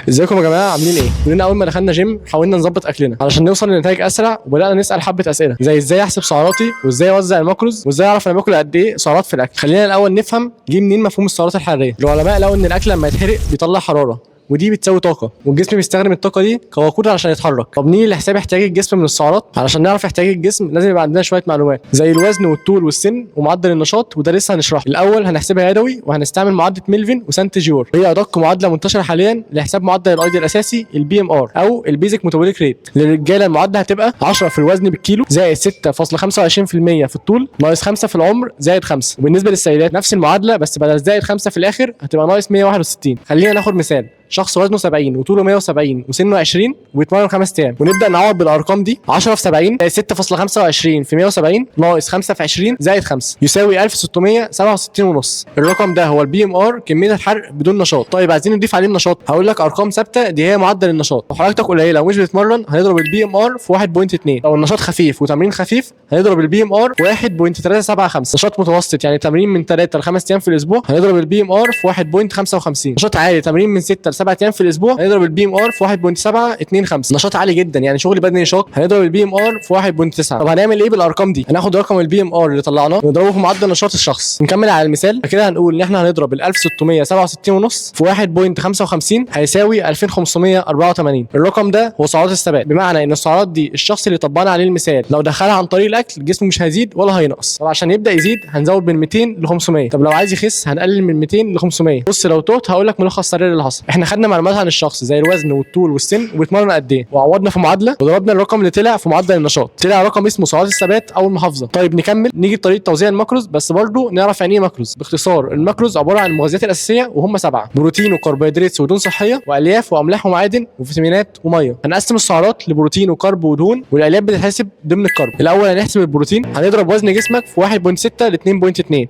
ازيكم يا جماعه، عاملين ايه؟ كلنا اول ما دخلنا جيم حاولنا نظبط اكلنا علشان نوصل لنتائج اسرع، وبدانا نسال حبه اسئله زي ازاي احسب سعراتي، وازاي اوزع الماكروز، وازاي اعرف انا باكل قد ايه سعرات في الاكل. خلينا الاول نفهم جه منين مفهوم السعرات الحراريه. العلماء لقوا ان الاكل لما يتحرق بيطلع حراره، ودي بتساوي طاقه، والجسم بيستخدم الطاقه دي كوقود علشان يتحرك. طب نيجي لحساب احتياج الجسم من السعرات. علشان نعرف احتياج الجسم لازم يبقى عندنا شويه معلومات زي الوزن والطول والسن ومعدل النشاط، وده لسه هنشرحه. الاول هنحسبها يدوي، وهنستعمل معادله ميلفين وسانت جيور، هي ادق معادله منتشره حاليا لحساب معدل الايدي الاساسي البي ام ار او البيزك ميتابوليك ريت. للرجاله المعادله هتبقى 10 في الوزن بالكيلو زائد 6.25% في الطول ناقص 5 في العمر زائد 5. وبالنسبه للسيدات نفس المعادله بس بدل زائد 5 في الاخر هتبقى ناقص 161. خلينا ناخد مثال. شخص وزنه 70 وطوله 170 وسنه 20 ويتمرن 5 ايام، ونبدا نعوض بالارقام دي. 10 في 70 زائد 6.25 في 170 ناقص 5 في 20 زائد 5 يساوي 1667 ونص. الرقم ده هو البي ام ار، كميه الحرق بدون نشاط. طيب عايزين نضيف عليه النشاط، هقول لك ارقام ثابته دي هي معدل النشاط. لو حركتك قليله ومش بتتمرن هنضرب البي ام ار في 1.2. لو النشاط خفيف وتمرين خفيف هنضرب البي ام ار في 1.375. نشاط متوسط يعني تمرين من 3 ل 5 ايام في الاسبوع هنضرب البي ام ار في 1.55. نشاط عالي تمرين من 6 ل 7 ايام في الاسبوع هنضرب البي ام ار في 1.725. نشاط عالي جدا يعني شغل بدني شاق هنضرب البي ام ار في 1.9. طب هنعمل ايه بالارقام دي؟ هناخد رقم البي ام ار اللي طلعناه ونضربه في معدل نشاط الشخص. نكمل على المثال. كده هنقول ان احنا هنضرب ال 1667 ونص في 1.55 هيساوي 2584. الرقم ده هو سعرات الثبات، بمعنى ان السعرات دي الشخص اللي طبقنا عليه المثال لو دخلها عن طريق الاكل جسمه مش هيزيد ولا هينقص. طب عشان يبدا يزيد هنزود من 200 ل 500. طب لو عايز يخس هنقلل من 200 ل 500. بص لو تهت هقول لك ملخص سريع اللي حصل. احنا خدنا معلومات عن الشخص زي الوزن والطول والسن وبيتمرن قد ايه، وعوضنا في معادله وضربنا الرقم اللي طلع في معدل النشاط. طلع رقم اسمه سعرات الثبات او المحافظه. طيب نكمل نيجي لطريقه توزيع الماكروز، بس برضو نعرف يعني ايه ماكروز. باختصار الماكروز عباره عن المغذيات الاساسيه وهم 7: بروتين وكربوهيدرات ودهون صحيه والياف واملاح ومعادن وفيتامينات وميه. هنقسم السعرات لبروتين وكرب ودهون، والالياف بتتحسب ضمن الكرب. الاول هنحسب البروتين، هنضرب وزن جسمك في 1.6 ل 2.2،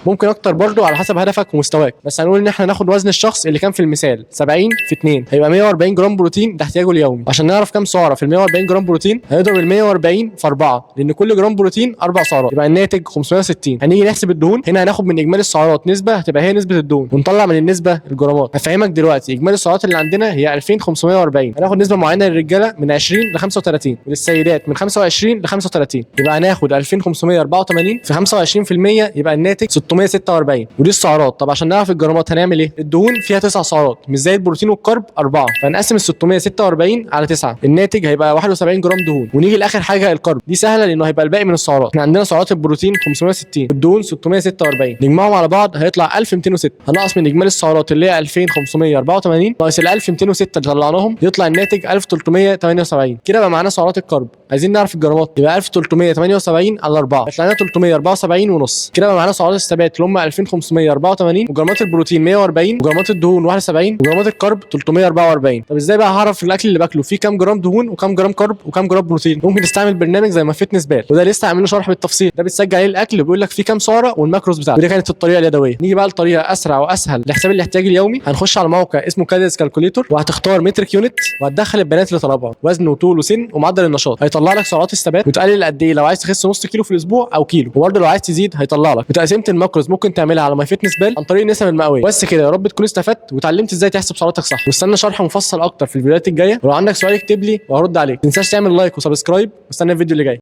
ممكن اكتر برضو على حسب هدفك ومستواك، بس هنقول ان احنا ناخد وزن الشخص اللي كان في المثال 70 في 2 هيبقى 140 جرام بروتين ده احتياجه اليومي. عشان نعرف كام سعره في ال 140 جرام بروتين هنضرب ال 140 في 4 لان كل جرام بروتين 4 سعرات يبقى الناتج 560. هنيجي نحسب الدهون، هنا هناخد من اجمالي السعرات نسبه هتبقى هي نسبه الدهون ونطلع من النسبه الجرامات. هفهمك دلوقتي. اجمالي السعرات اللي عندنا هي 2540، هناخد نسبه معينه للرجاله من 20 ل 35 وللسيدات من 25 ل 35. يبقى هناخد 2584 في 25% يبقى الناتج 646. ودي السعرات. طب عشان نعرف الجرامات هنعمل ايه؟ الدهون فيها 9 سعرات مش زي البروتين والكرب 4، فهنقسم ال 646 على 9 الناتج هيبقى 71 جرام دهون. ونيجي لاخر حاجه الكرب، دي سهله لانه هيبقى الباقي من السعرات. احنا عندنا سعرات البروتين 560 والدهون 646، نجمعهم على بعض هيطلع 1206. هنقص من اجمالي السعرات اللي هي 2584 ناقص ال 1206 اللي طلعناهم يطلع الناتج 1378. كده بقى معانا سعرات الكرب. عايزين نعرف الجرامات، يبقى 1378 على 4 هيطلع لنا 374 ونص. كده بقى معانا سعرات الثبات اللي هم 2584، وجرامات البروتين 140، وجرامات الدهون 71، وجرامات الكرب 344. طب ازاي بقى هعرف الاكل اللي باكله فيه كام جرام دهون وكام جرام كرب وكام جرام بروتين؟ ممكن تستعمل برنامج زي ما فيتنس بال، وده لسه عامل له شرح بالتفصيل. ده بتسجل عليه الاكل وبيقول لك فيه كام سعره والماكروز بتاعته. ودي كانت الطريقه اليدويه. نيجي بقى لطريقه اسرع واسهل لحساب الاحتياج اليومي. هنخش على موقع اسمه كالوريز كالكوليتور، وهتختار مترك يونت وهتدخل البيانات اللي طلبها، وزن وطول وسن ومعدل النشاط. هيطلع لك سعرات الثبات وتقلل قد ايه لو عايز تخس نص كيلو في الاسبوع او كيلو، وبرده لو عايز تزيد هيطلع لك. وتقسيمه الماكروز ممكن تعملها على ماي فيتنس بال عن طريق النسب المئويه. بس كده يا رب تكون استفدت وتعلمت ازاي تحسب سعراتك صح. واستنى شرح مفصل اكتر في الفيديوهات الجايه، ولو عندك سؤال اكتب لي وهرد عليك. ما تنساش تعمل لايك وسبسكرايب، واستنى الفيديو اللي جاي.